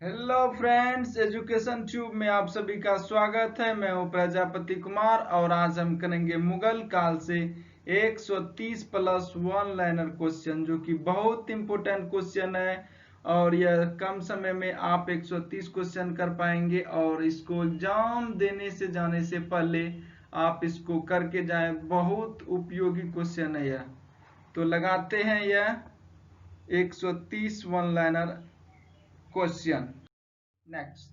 Hello friends, education tube में आप सभी का स्वागत है। मैं हूं प्रजापति कुमार और आज हम करेंगे मुगल काल से 130 प्लस वन लाइनर क्वेश्चन, जो कि बहुत इंपोर्टेंट क्वेश्चन है और यह कम समय में आप 130 क्वेश्चन कर पाएंगे और इसको एग्जाम देने से जाने से पहले आप इसको करके जाएं। बहुत उपयोगी क्वेश्चन है यह। तो लगाते हैं यह 130 one liner question. Next,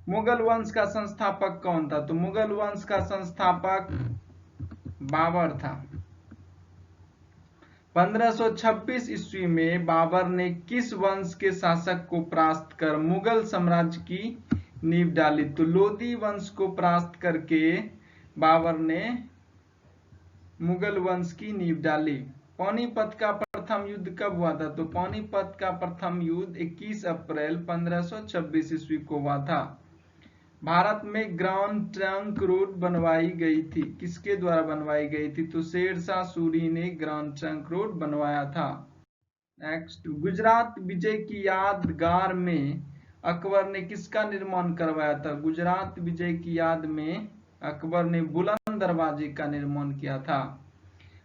Mughal वंश का संस्थापक कौन था? तो मुगल वंश का संस्थापक बाबर था। 1526 ईस्वी में बाबर ने किस वंश के शासक को परास्त कर मुगल साम्राज्य की नींव डाली? तो लोदी वंश को परास्त करके बाबर ने मुगल वंश की नींव डाली। पानीपत का प्रथम युद्ध कब हुआ था? तो पानीपत का प्रथम युद्ध 21 अप्रैल 1526 ईस्वी को हुआ था। भारत में ग्रांड ट्रंक रोड बनवाई गई थी, किसके द्वारा बनवाई गई थी? तो शेरशाह सूरी ने ग्रांड ट्रंक रोड बनवाया था। नेक्स्ट, गुजरात विजय की यादगार में अकबर ने किसका निर्माण करवाया था? गुजरात विजय की याद में अकबर ने बुलंद दरवाजे का निर्माण किया था।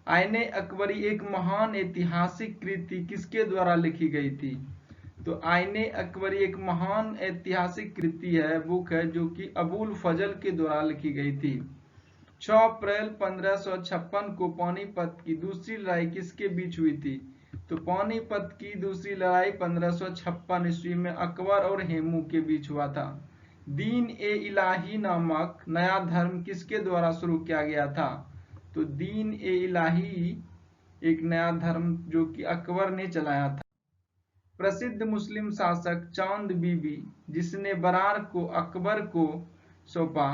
आईने अकबरी एक महान ऐतिहासिक कृति किसके द्वारा लिखी गई थी? तो आईने अकबरी एक महान ऐतिहासिक कृति है, बुक है, जो कि अबुल फजल के द्वारा लिखी गई थी। 6 अप्रैल 1556 को पानीपत की दूसरी लड़ाई किसके बीच हुई थी? तो पानीपत की दूसरी लड़ाई 1556 ईस्वी में अकबर और हेमू के बीच हुआ था। दीन ए इलाही नामक नया धर्म किसके द्वारा शुरू किया गया था? तो दीन ए इलाही एक नया धर्म जो कि अकबर ने चलाया था। प्रसिद्ध मुस्लिम शासक चांद बीबी, जिसने बरार को अकबर को सौंपा,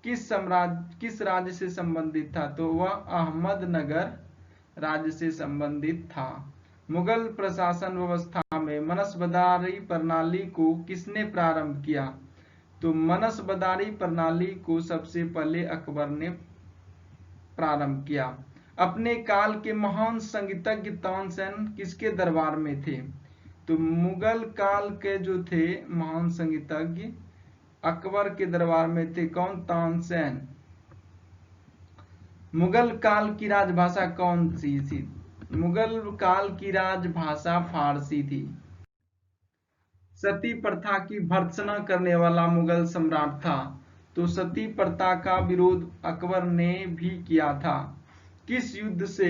किस राज्य से संबंधित था? तो वह अहमदनगर राज्य से संबंधित था। मुगल प्रशासन व्यवस्था में मनसबदारी प्रणाली को किसने प्रारंभ किया? तो मनसबदारी प्रणाली को सबसे पहले अकबर ने प्रारंभ किया। अपने काल के महान संगीतज्ञ तानसेन किसके दरबार में थे? तो मुगल काल के जो थे महान संगीतज्ञ अकबर के दरबार में थे। कौन? तानसेन। मुगल काल की राजभाषा कौन सी थी? मुगल काल की राजभाषा फारसी थी। सती प्रथा की भर्त्सना करने वाला मुगल सम्राट था। तो सती प्रथा का विरोध अकबर ने भी किया था। किस युद्ध से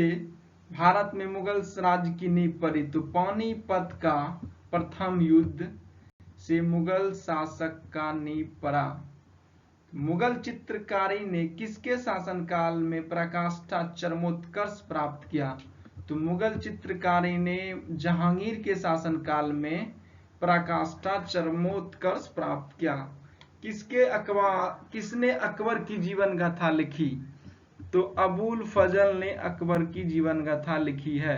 भारत में मुगल राज्य की नींव पड़ी? तो पानीपत का प्रथम युद्ध से मुगल शासक का नींव पड़ा। मुगल चित्रकारी ने किसके शासनकाल में पराकाष्ठा चरमोत्कर्ष प्राप्त किया? तो मुगल चित्रकारी ने जहांगीर के शासनकाल में पराकाष्ठा चरमोत्कर्ष प्राप्त किया। किसने अकबर की जीवन गाथा लिखी? तो अबुल फजल ने अकबर की जीवन गाथा लिखी है।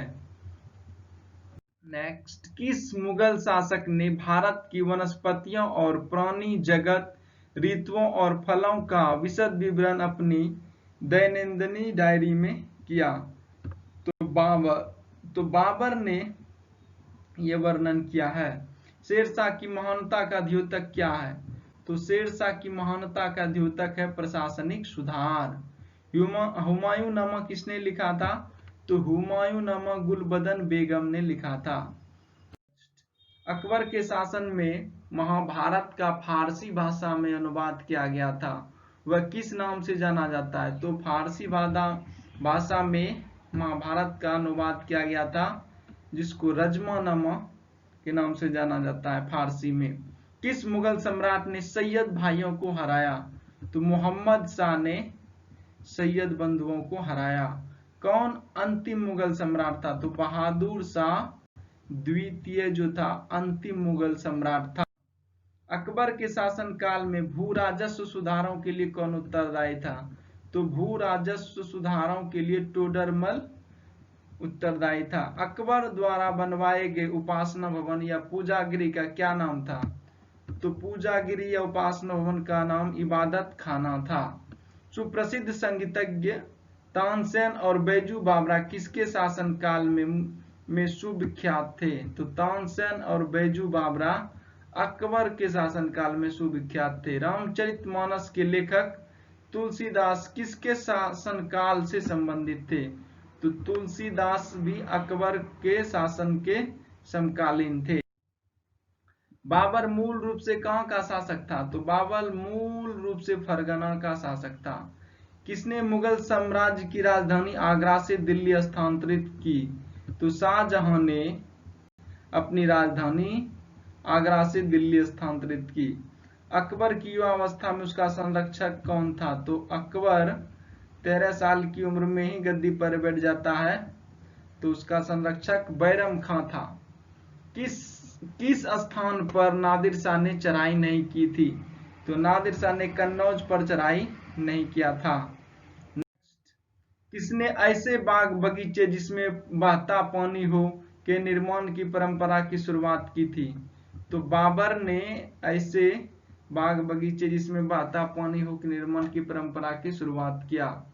नेक्स्ट, किस मुगल शासक ने भारत की वनस्पतियों और प्राणी जगत, ऋतुओं और फलों का विशद विवरण अपनी दैनंदिनी डायरी में किया? तो बाबर ने यह वर्णन किया है। शेरशाह की महानता का द्योतक क्या है? तो शेरशाह की महानता का द्योतक है प्रशासनिक सुधार। हुमायूं नामा किसने लिखा था? तो हुमायूं नामा गुलबदन बेगम ने लिखा था। अकबर के शासन में महाभारत का फारसी भाषा में अनुवाद किया गया था, वह किस नाम से जाना जाता है? तो फारसी भाषा में महाभारत का अनुवाद किया गया था, जिसको रजमानामा के नाम से जाना जाता है फारसी में। किस मुगल सम्राट ने सैयद भाइयों को हराया? तो मोहम्मद शाह ने सैयद बंधुओं को हराया। कौन अंतिम मुगल सम्राट था? तो बहादुर शाह द्वितीय जो था अंतिम मुगल सम्राट था। अकबर के शासनकाल में भू राजस्व सुधारों के लिए कौन उत्तरदायी था? तो भू राजस्व सुधारों के लिए टोडरमल उत्तरदायी था। अकबर द्वारा बनवाए गए उपासना भवन या पूजागिरी का क्या नाम था? तो पूजागिरी या उपासना भवन का नाम इबादत खाना था। सुप्रसिद्ध संगीतज्ञ तानसेन और बैजू बावरा किसके शासनकाल में सुविख्यात थे? तो तानसेन और बैजू बावरा अकबर के शासनकाल में सुविख्यात थे। रामचरितमानस के लेखक तुलसीदास किसके शासनकाल से संबंधित थे? तो तुलसीदास भी अकबर के शासन के समकालीन थे। बाबर मूल रूप से कहां का शासक था? तो बाबर मूल रूप से फरगना का शासक था। किसने मुगल साम्राज्य की राजधानी आगरा से दिल्ली स्थानांतरित की? तो शाहजहां ने अपनी राजधानी आगरा से दिल्ली स्थानांतरित की। अकबर की युवावस्था में उसका संरक्षक कौन था? तो अकबर 13 साल की उम्र में ही गद्दी पर बैठ जाता है, तो उसका संरक्षक बैरम खां था। किस स्थान पर नादिर शाह ने चढ़ाई नहीं की थी? तो नादिर शाह ने कन्नौज पर चढ़ाई नहीं किया था। किसने ऐसे बाग बगीचे जिसमें बहता पानी हो के निर्माण की परंपरा की शुरुआत की थी? तो बाबर ने ऐसे बाग बगीचे जिसमें बहता पानी हो के निर्माण की परंपरा की शुरुआत किया।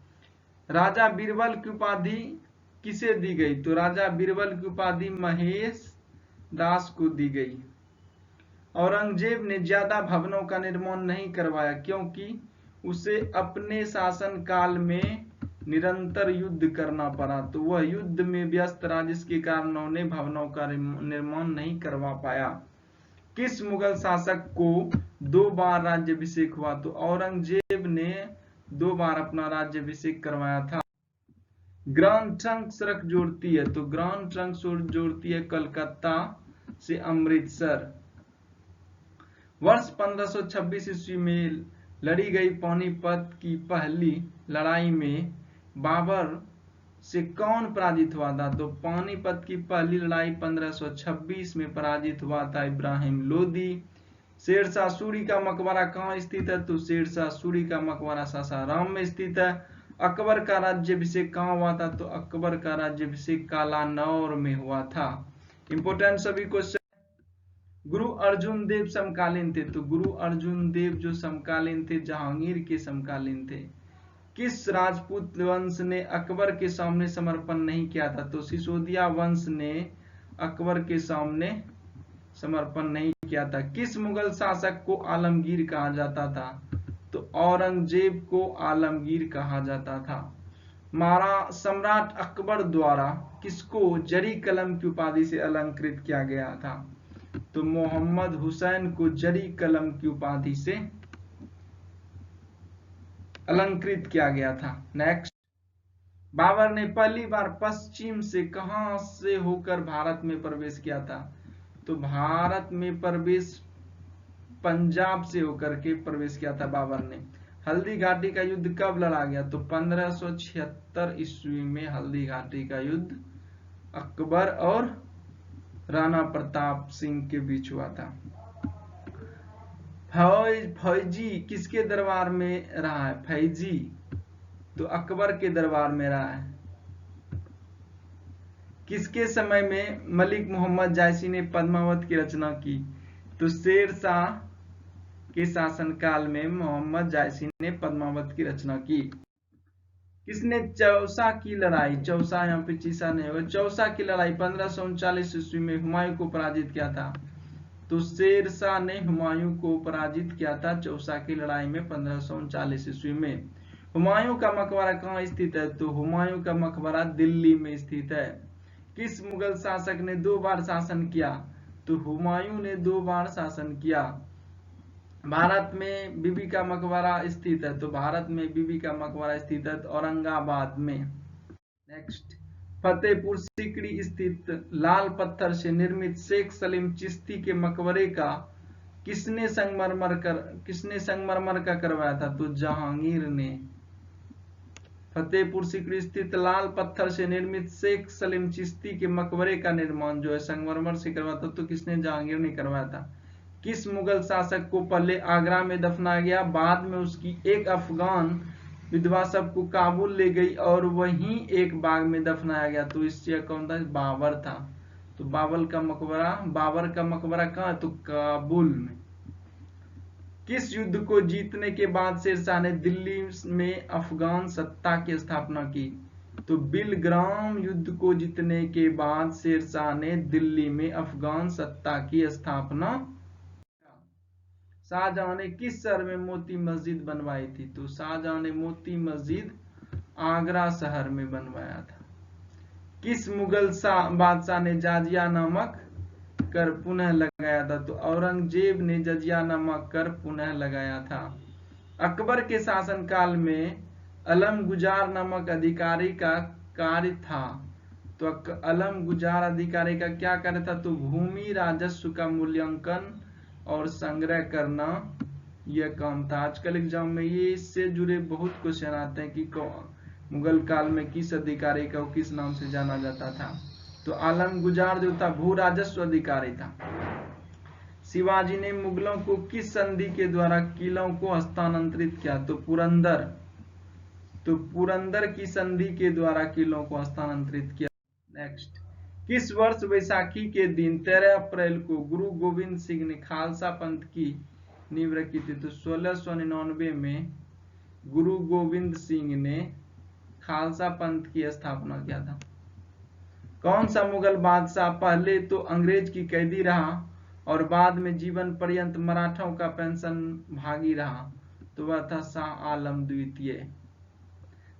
राजा बीरबल की उपाधि किसे दी गई? तो राजा बीरबल की उपाधि महेश दास को दी गई। औरंगजेब ने ज्यादा भवनों का निर्माण नहीं करवाया, क्योंकि उसे अपने शासन काल में निरंतर युद्ध करना पड़ा, तो वह युद्ध में व्यस्त रहा, जिसके कारण उन्होंने भवनों का निर्माण नहीं करवा पाया। किस मुगल शासक को 2 बार राज्याभिषेक हुआ? तो औरंगजेब ने 2 बार अपना राज्याभिषेक करवाया था। ग्रांड ट्रंक सड़क जोड़ती है? तो ग्रांड ट्रंक जोड़ती है कलकत्ता से अमृतसर। वर्ष 1526 ईस्वी में लड़ी गई पानीपत की पहली लड़ाई में बाबर से कौन पराजित हुआ था? तो पानीपत की पहली लड़ाई 1526 में पराजित हुआ था इब्राहिम लोदी। शेरशाह सूरी का मकबरा कहाँ स्थित है? तो शेरशाह सूरी का मकबरा सासाराम में स्थित है। अकबर का राज्याभिषेक कहाँ हुआ था? तो अकबर का राज्याभिषेक कालानौर में हुआ था। इंपोर्टेंट सभी क्वेश्चन। गुरु अर्जुन देव समकालीन थे? तो गुरु अर्जुन देव जो समकालीन थे, जहांगीर के समकालीन थे। किस राजपूत वंश ने अकबर के सामने समर्पण नहीं किया था? तो सिसोदिया वंश ने अकबर के सामने समर्पण नहीं किया था। किस मुगल शासक को आलमगीर कहा जाता था? तो औरंगजेब को आलमगीर कहा जाता था। सम्राट अकबर द्वारा किसको जरी कलम की उपाधि से अलंकृत किया गया था? तो मोहम्मद हुसैन को जरी कलम की उपाधि से अलंकृत किया गया था। नेक्स्ट, बाबर ने पहली बार पश्चिम से कहां से होकर भारत में प्रवेश किया था? तो भारत में प्रवेश पंजाब से होकर के प्रवेश किया था बाबर ने। हल्दी घाटी का युद्ध कब लड़ा गया? तो 1576 ईस्वी में हल्दी घाटी का युद्ध अकबर और राणा प्रताप सिंह के बीच हुआ था। फौजी किसके दरबार में रहा है? फैजी तो अकबर के दरबार में रहा है। किसके समय में मलिक मोहम्मद जायसी ने पद्मावत की रचना की? तो शेरशाह के शासनकाल में मोहम्मद जायसी ने पद्मावत की रचना की। किसने चौसा की लड़ाई, चौसा यहाँ पे चीसा नहीं होगा, चौसा की लड़ाई 1539 ईस्वी में हुमायूं को पराजित किया था? तो शेरशाह ने हुमायूं को पराजित किया था चौसा की लड़ाई में 1539 ईस्वी में। हुमायूं का मकबरा कहाँ स्थित है? तो हुमायूं का मकबरा दिल्ली में स्थित है। किस मुगल शासक ने 2 बार शासन किया? तो हुमायूं ने 2 बार शासन किया। भारत में बीबी का मकबरा स्थित है? तो भारत में बीबी का मकबरा स्थित है औरंगाबाद में। नेक्स्ट, फतेहपुर सीकरी स्थित लाल पत्थर से निर्मित शेख सलीम चिश्ती के मकबरे का किसने संगमरमर का करवाया था? तो जहांगीर ने। फतेहपुर सीकरी स्थित लाल पत्थर से निर्मित शेख सलीम चिश्ती के मकबरे का निर्माण जो है संगमरमर से करवाया था, तो किसने? जहांगीर ने करवाया था। किस मुगल शासक को पहले आगरा में दफनाया गया, बाद में उसकी एक अफगान विधवा सबको काबुल ले गई और वहीं एक बाग में दफनाया गया? तो इससे कौन था? बाबर था। तो बाबर का मकबरा कहाँ है? तो काबुल में। किस युद्ध को जीतने के बाद शेरशाह ने दिल्ली में अफगान सत्ता की स्थापना की? तो बिलग्राम युद्ध को जीतने के बाद शेरशाह ने दिल्ली में अफगान सत्ता की स्थापना शाहजहां ने किस शहर में मोती मस्जिद बनवाई थी? तो शाहजहां ने मोती मस्जिद आगरा शहर में बनवाया था। किस मुगल बादशाह ने जाजिया नामक कर पुनः लगाया था? तो औरंगजेब ने जजिया नामक कर पुनः लगाया था। अकबर के शासनकाल में अलमगुजार नामक अधिकारी का कार्य था। तो अलमगुजार अधिकारी का क्या कार्य था? तो भूमि राजस्व का मूल्यांकन और संग्रह करना यह काम था। आजकल एग्जाम में ये इससे जुड़े बहुत क्वेश्चन आते हैं कि मुगल काल में किस अधिकारी को किस नाम से जाना जाता था। तो आलमगुजार जो था भू राजस्व अधिकारी था। शिवाजी ने मुगलों को किस संधि के द्वारा किलों को हस्तांतरित किया? तो पुरंदर की संधि के द्वारा किलों को हस्तांतरित किया। नेक्स्ट, किस वर्ष वैसाखी के दिन 13 अप्रैल को गुरु गोविंद सिंह ने खालसा पंथ की नींव रखी थी? तो 1699 में गुरु गोविंद सिंह ने खालसा पंथ की स्थापना किया था। कौन सा मुगल बादशाह पहले तो अंग्रेज की कैदी रहा और बाद में जीवन पर्यंत मराठों का पेंशन भागी रहा? तो वह था शाह आलम द्वितीय।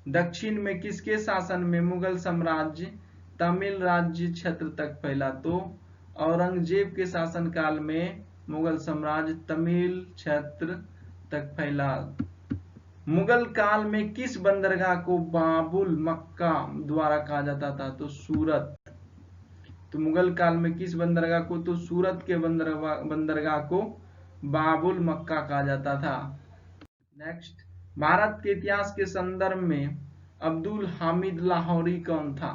दक्षिण में किसके शासन में मुगल साम्राज्य तमिल राज्य क्षेत्र तक फैला? तो औरंगजेब के शासनकाल में मुगल साम्राज्य तमिल क्षेत्र तक फैला। मुगल काल में किस बंदरगाह को बाबुल मक्का द्वारा कहा जाता था? तो सूरत। तो मुगल काल में किस बंदरगाह को? तो सूरत के बंदरगाह को बाबुल मक्का कहा जाता था। नेक्स्ट, भारत के इतिहास के संदर्भ में अब्दुल हामिद लाहौरी कौन था?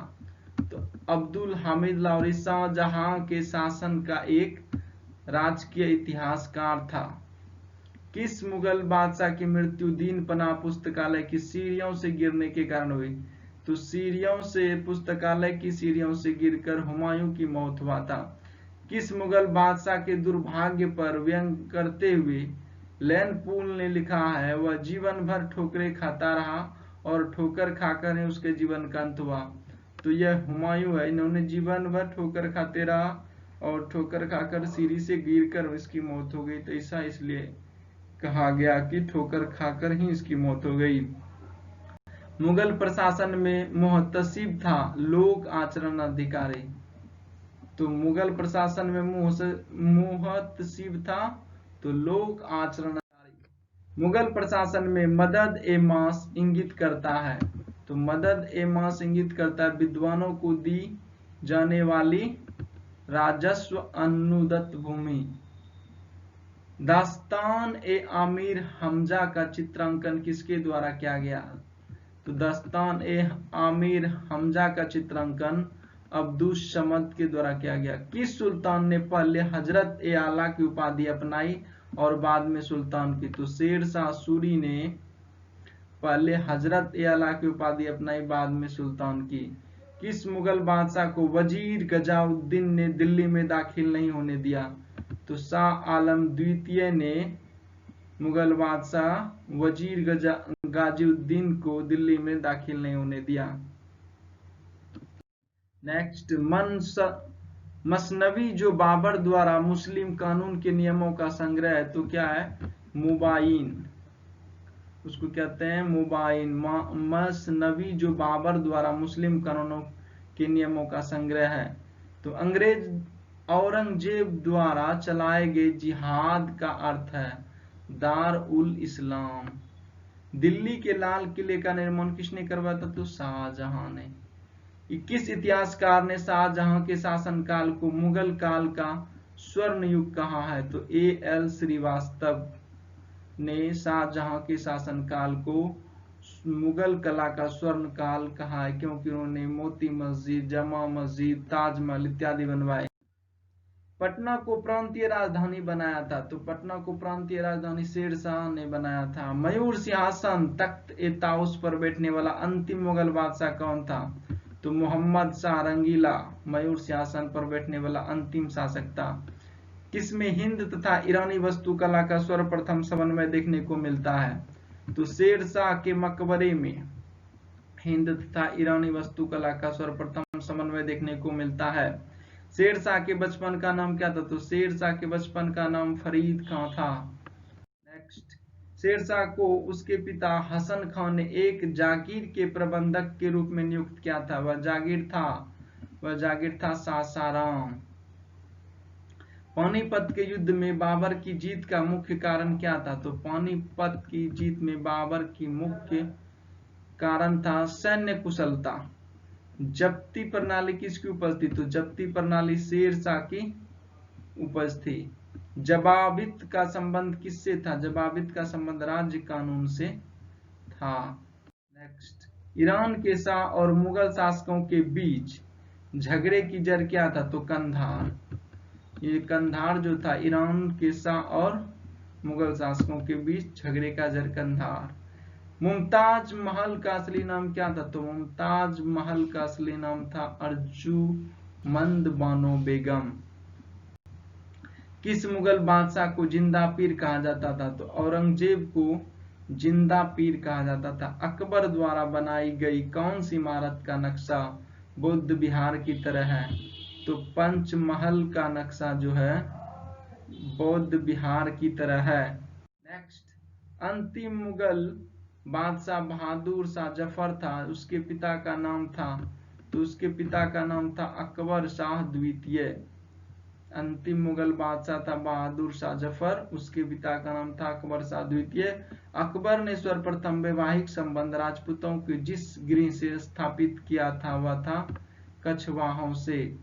तो अब्दुल हामिद लाहौरी शाहजहां के शासन का एक राजकीय इतिहासकार था। किस मुगल बादशाह की मृत्यु दीन पनाह पुस्तकालय की सीढ़ियों से गिरने के कारण हुई? तो पुस्तकालय की सीढ़ियों से गिरकर हुमायूं की मौत हुआ था। किस मुगल बादशाह के दुर्भाग्य पर व्यंग करते हुए लैन पूल ने लिखा है, वह जीवन भर ठोकरें खाता रहा और ठोकर खाकर ही उसके जीवन का अंत हुआ? तो यह हुमायूं है। इन्होंने जीवन भर ठोकर खाते रहा और ठोकर खाकर सीढ़ी से गिरकर इसकी मौत हो गई। तो ऐसा इसलिए कहा गया कि ठोकर खाकर ही इसकी मौत हो गई। मुगल प्रशासन में मुहतसिब था लोक आचरण अधिकारी? तो मुगल प्रशासन में मुहतसिब था तो लोक आचरण अधिकारी। मुगल प्रशासन में मदद ए मास इंगित करता है? तो मदद ए मास इंगित करता है विद्वानों को दी जाने वाली राजस्व अनुदत्त भूमि। दास्तान ए आमिर हमजा का चित्रांकन किसके द्वारा किया गया? तो दास्तान ए आमिर हमजा का चित्रांकन अब्दुस समद के द्वारा किया गया। किस सुल्तान ने पहले हजरत ए आला की उपाधि अपनाई और बाद में सुल्तान की? तो शेर शाह सूरी ने पहले हजरत ए आला की उपाधि अपनाई, बाद में सुल्तान की। किस मुगल बादशाह को वजीर गजाउद्दीन ने दिल्ली में दाखिल नहीं होने दिया? तो शाह आलम द्वितीय ने मुगल बादशाह वजीर गाजीउद्दीन को दिल्ली में दाखिल नहीं होने दिया। नेक्स्ट, मसनवी जो बाबर द्वारा मुस्लिम कानून के नियमों का संग्रह है, तो क्या है? मुबाइन, उसको कहते हैं मुबाइन। मसनवी जो बाबर द्वारा मुस्लिम कानूनों के नियमों का संग्रह है। तो अंग्रेज औरंगजेब द्वारा चलाए गए जिहाद का अर्थ है दार उल इस्लाम। दिल्ली के लाल किले का निर्माण किसने करवाया था? तो शाहजहां ने। किस इतिहासकार ने शाहजहां के शासनकाल को मुगल काल का स्वर्ण युग कहा है? तो A.L. श्रीवास्तव ने शाहजहां के शासनकाल को मुगल कला का स्वर्ण काल कहा है, क्योंकि उन्होंने मोती मस्जिद, जमा मस्जिद, ताजमहल इत्यादि बनवाए। पटना को प्रांतीय राजधानी बनाया था? तो पटना को प्रांतीय राजधानी शेर शाह ने बनाया था। मयूर सिंहासन तख्त ए ताउस पर बैठने वाला अंतिम मुगल बादशाह कौन था? तो मोहम्मद शाह रंगीला मयूर सिंहासन पर बैठने वाला अंतिम शासक था। किसमें हिंद तथा ईरानी वास्तुकला का सर्वप्रथम समन्वय देखने को मिलता है? तो शेर शाह के मकबरे में हिंद तथा ईरानी वास्तुकला का सर्वप्रथम समन्वय देखने को मिलता है। शेर शाह के बचपन का नाम क्या था? तो शेर शाह के बचपन का नाम फरीद खां था। नेक्स्ट, शेरशाह को उसके पिता हसन खान ने एक जागीर के प्रबंधक के रूप में नियुक्त किया था। वह जागीर था सासाराम। पानीपत के युद्ध में बाबर की जीत का मुख्य कारण क्या था? तो पानीपत की जीत में बाबर की मुख्य कारण था सैन्य कुशलता। जब्ती प्रणाली किसकी उपज थी? तो जब्ती प्रणाली शेरशाह की उपज थी। जवाबित का संबंध किससे था? जवाबित का संबंध राज्य कानून से था। नेक्स्ट, ईरान के शाह और मुगल शासकों के बीच झगड़े की जड़ क्या था? तो कंधार। ये कंधार जो था, ईरान के शाह और मुगल शासकों के बीच झगड़े का जड़ कंधार। मुमताज महल का असली नाम क्या था? तो मुमताज महल का असली नाम था अर्जुमंद बानो बेगम। किस मुगल बादशाह को जिंदा पीर कहा जाता था? तो औरंगजेब को जिंदा पीर कहा जाता था। अकबर द्वारा बनाई गई कौन सी इमारत का नक्शा बौद्ध विहार की तरह है? तो पंचमहल का नक्शा जो है बौद्ध विहार की तरह है। नेक्स्ट, अंतिम मुगल बादशाह बहादुर शाह जफर था, उसके पिता का नाम था? तो उसके पिता का नाम था अकबर शाह द्वितीय। अंतिम मुगल बादशाह था बहादुर शाह जफर, उसके पिता का नाम था अकबर शाह द्वितीय। अकबर ने सर्वप्रथम वैवाहिक संबंध राजपूतों के जिस गृह से स्थापित किया था वह था कछवाहों से।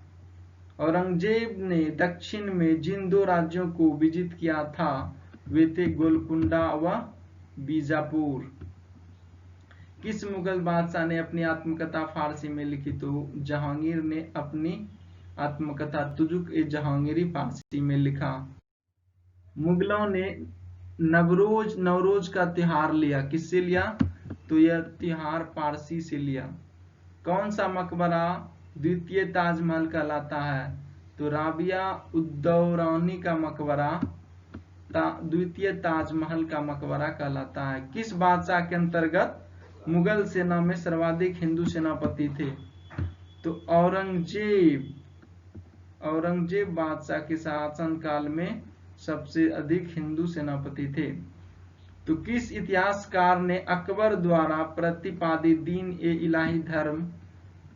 औरंगजेब ने दक्षिण में जिन दो राज्यों को विजित किया था वे थे गोलकुंडा व बीजापुर। किस मुगल बादशाह ने अपनी आत्मकथा फारसी में लिखी? तो जहांगीर ने अपनी आत्मकथा तुजुक ए जहांगीरी फारसी में लिखा। मुगलों ने नवरोज का त्योहार लिया, किससे लिया? तो यह त्योहार पारसी से लिया। कौन सा मकबरा द्वितीय ताजमहल कहलाता है? तो राबिया उद्दौरानी का मकबरा द्वितीय ताजमहल का मकबरा कहलाता है। किस बादशाह के अंतर्गत मुगल सेना में सर्वाधिक हिंदू सेनापति थे? तो औरंगजेब बादशाह के शासन काल में सबसे अधिक हिंदू सेनापति थे। तो किस इतिहासकार ने अकबर द्वारा प्रतिपादित दीन ए इलाही धर्म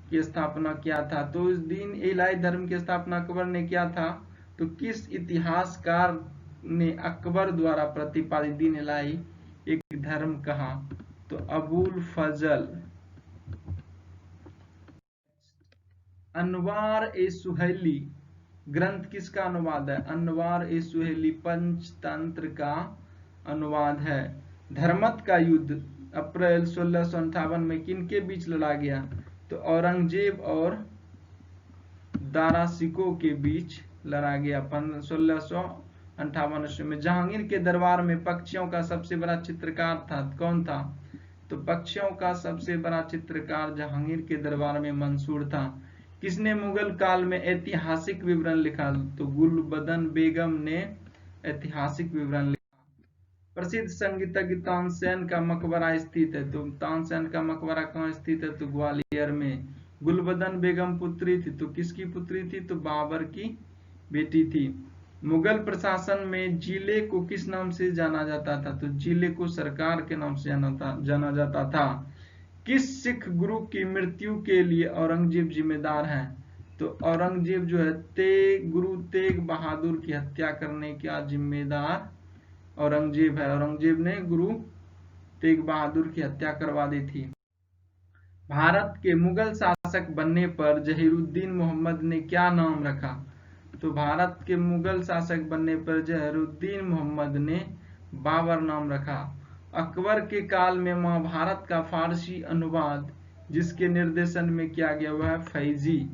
की स्थापना किया था? तो इस दीन ए इलाही धर्म की स्थापना अकबर ने किया था। तो किस इतिहासकार ने अकबर द्वारा प्रतिपादित दीन इलाही एक धर्म कहा? तो अबुल फजल। अनवार ए सुहेली ग्रंथ किसका अनुवाद है? अनवार ए सुहेली पंचतंत्र का अनुवाद है। धर्मत का युद्ध अप्रैल 1658 में किनके बीच लड़ा गया? तो औरंगजेब और दारा सिकोह के बीच लड़ा गया 1658 ईस्वी में। जहांगीर के दरबार में पक्षियों का सबसे बड़ा चित्रकार था, कौन था? तो पक्षियों का सबसे बड़ा चित्रकार जहांगीर के दरबार में मंसूर था। किसने मुगल काल में ऐतिहासिक विवरण लिखा? तो गुलबदन बेगम ने ऐतिहासिक विवरण लिखा। प्रसिद्ध संगीतज्ञ तानसेन का मकबरा स्थित है। तो तानसेन का मकबरा कहाँ स्थित है? तो ग्वालियर में। गुलबदन बेगम पुत्री थी, तो किसकी पुत्री थी? तो बाबर की बेटी थी। मुगल प्रशासन में जिले को किस नाम से जाना जाता था? तो जिले को सरकार के नाम से जाना जाता था। किस सिख गुरु की मृत्यु के लिए औरंगजेब जिम्मेदार है? तो औरंगजेब जो है गुरु तेग बहादुर की हत्या करने का जिम्मेदार औरंगजेब है। औरंगजेब ने गुरु तेग बहादुर की हत्या करवा दी थी। भारत के मुगल शासक बनने पर जहीरुद्दीन मोहम्मद ने क्या नाम रखा? तो भारत के मुगल शासक बनने पर जहीरुद्दीन मोहम्मद ने बाबर नाम रखा। अकबर के काल में महाभारत का फारसी अनुवाद जिसके निर्देशन में किया गया वह है फैजी।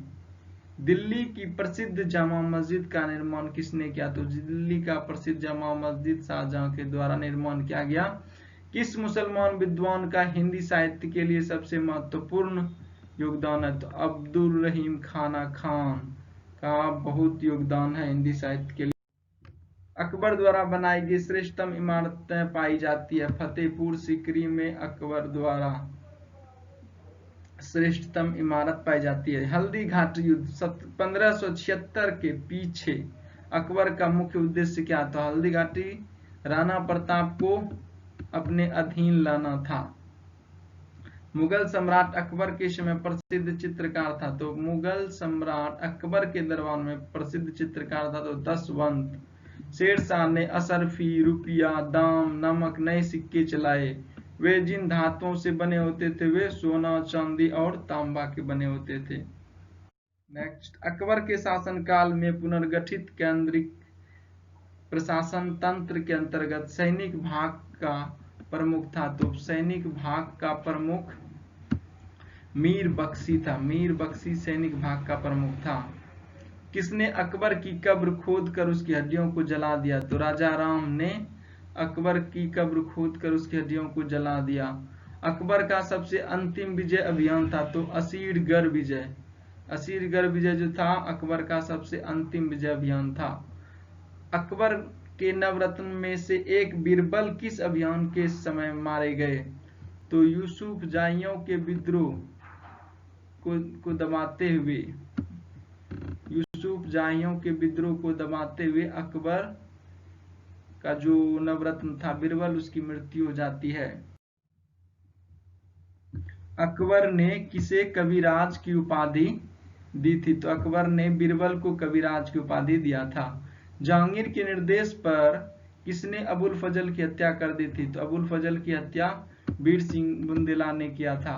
दिल्ली की प्रसिद्ध जामा मस्जिद का निर्माण किसने किया? तो दिल्ली का प्रसिद्ध जामा मस्जिद शाहजहां के द्वारा निर्माण किया गया। किस मुसलमान विद्वान का हिंदी साहित्य के लिए सबसे महत्वपूर्ण योगदान है? तो अब्दुल रहीम खाना खान का बहुत योगदान है हिंदी साहित्य के लिए। अकबर द्वारा बनाई गई श्रेष्ठतम इमारतें पाई जाती है फतेहपुर सीकरी में। अकबर द्वारा श्रेष्ठतम इमारत पाई जाती है। हल्दी घाटी युद्ध 1576 के पीछे अकबर का मुख्य उद्देश्य क्या था? हल्दी घाटी राणा प्रताप को अपने अधीन लाना था। मुगल सम्राट अकबर के समय प्रसिद्ध चित्रकार था, तो मुगल सम्राट अकबर के दरबार में प्रसिद्ध चित्रकार था तो दशवंत। शेरशाह ने असरफी, रुपया, दाम, नमक, नए सिक्के चलाए। वे जिन धातुओं से बने होते थे वे सोना, चांदी और तांबा के बने होते थे। नेक्स्ट, अकबर के शासनकाल में पुनर्गठित केंद्रिक प्रशासन तंत्र के अंतर्गत सैनिक भाग का प्रमुख था, तो सैनिक भाग का प्रमुख मीर बख्शी था। मीर बख्शी सैनिक भाग का प्रमुख था। किसने अकबर की कब्र खोद कर उसकी हड्डियों को जला दिया, तो राजा राम ने अकबर की कब्र खोद कर उसकी हड्डियों को जला दिया। अकबर का सबसे अंतिम विजय अभियान था, तो असीरगढ़ विजय। असीरगढ़ विजय जो था अकबर का सबसे अंतिम विजय अभियान था। अकबर के नवरत्न में से एक बीरबल किस अभियान के समय मारे गए, तो यूसुफ जाइयों के विद्रोह को दबाते हुए, यूसुफ जाहियों के विद्रोह को दबाते हुए अकबर का जो नवरत्न था बीरबल, उसकी मृत्यु हो जाती है। अकबर ने किसे कविराज की उपाधि दी थी, तो अकबर ने बीरबल को कविराज की उपाधि दिया था। जहांगीर के निर्देश पर किसने अबुल फजल की हत्या कर दी थी, तो अबुल फजल की हत्या वीर सिंह बुंदेला ने किया था।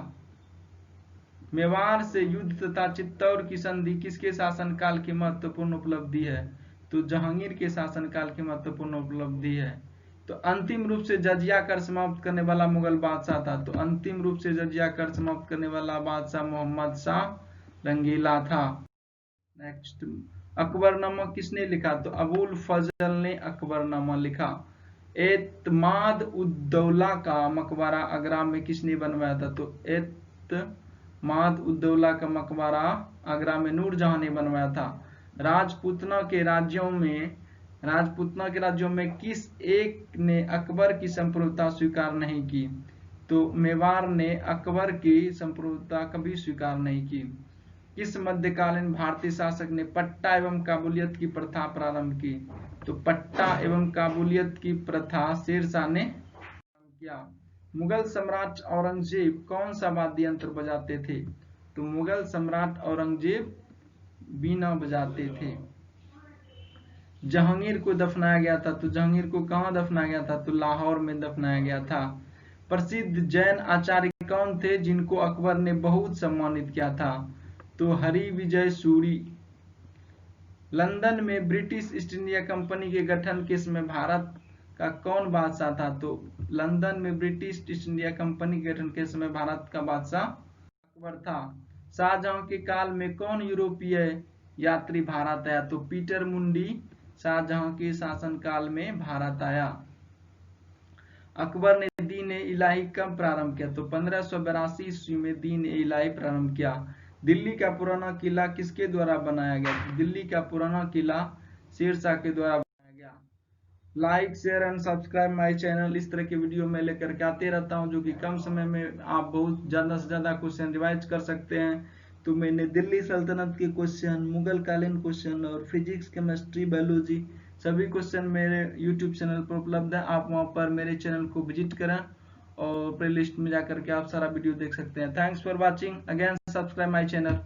मेवाड़ से युद्ध तथा चित्तौड़ की संधि किसके शासनकाल की महत्वपूर्ण उपलब्धि है, तो जहांगीर के शासनकाल की महत्वपूर्ण उपलब्धि है। तो अंतिम रूप से जजिया कर समाप्त करने वाला मुगल बादशाह था, तो अंतिम रूप से जजिया कर समाप्त करने वाला बादशाह मोहम्मद शाह रंगीला था। नेक्स्ट, अकबरनामा किसने लिखा, तो अबुल फजल ने अकबरनामा लिखा। एतमाद उद्दौला का मकबरा आगरा में किसने बनवाया था, तो एतमाद उद्दौला का मकबरा आगरा में नूरजहां ने बनवाया था। राजपूतना के राज्यों में किस एक ने अकबर की संप्रभुता स्वीकार नहीं की, तो मेवाड़ ने अकबर की संप्रभुता कभी स्वीकार नहीं की। किस मध्यकालीन भारतीय शासक ने पट्टा एवं काबुलियत की प्रथा प्रारंभ की, तो पट्टा एवं काबुलियत की प्रथा शेरशाह ने किया। मुगल सम्राट औरंगजेब कौन सा वाद्य यंत्र बजाते थे, तो मुगल सम्राट औरंगजेब बीना बजाते थे। जहांगीर को दफनाया गया था, तो जहांगीर को कहां दफनाया गया था, तो लाहौर में दफनाया गया था। प्रसिद्ध जैन आचार्य कौन थे जिनको अकबर ने बहुत सम्मानित किया था, तो हरि विजय सूरी। लंदन में ब्रिटिश ईस्ट इंडिया कंपनी के गठन के समय भारत का कौन बादशाह था, तो लंदन में ब्रिटिश ईस्ट इंडिया कंपनी के गठन के समय भारत का बादशाह अकबर था। शाहजहां के काल में कौन यूरोपीय यात्री भारत आया, तो पीटर मुंडी शाहजहां के शासनकाल में भारत आया। अकबर ने दीन ए इलाही कब प्रारंभ किया, तो 1582 ईस्वी में दीन ए इलाही प्रारंभ किया। दिल्ली का पुराना किला किसके द्वारा बनाया गया, तो दिल्ली का पुराना किला शेरशाह के द्वारा बनाया गया। Like, share and subscribe my channel. इस तरह के वीडियो मैं लेकर के आते रहता हूं जो कि कम समय में आप बहुत ज्यादा से ज्यादा क्वेश्चन रिवाइज कर सकते हैं। तो मैंने दिल्ली सल्तनत के क्वेश्चन, मुगल कालीन क्वेश्चन और फिजिक्स, केमिस्ट्री, बायोलॉजी सभी क्वेश्चन मेरे यूट्यूब चैनल पर उपलब्ध है। आप वहां पर मेरे चैनल को विजिट करें और प्लेलिस्ट में जाकर के आप सारा वीडियो देख सकते हैं। Thanks for watching, again subscribe my channel.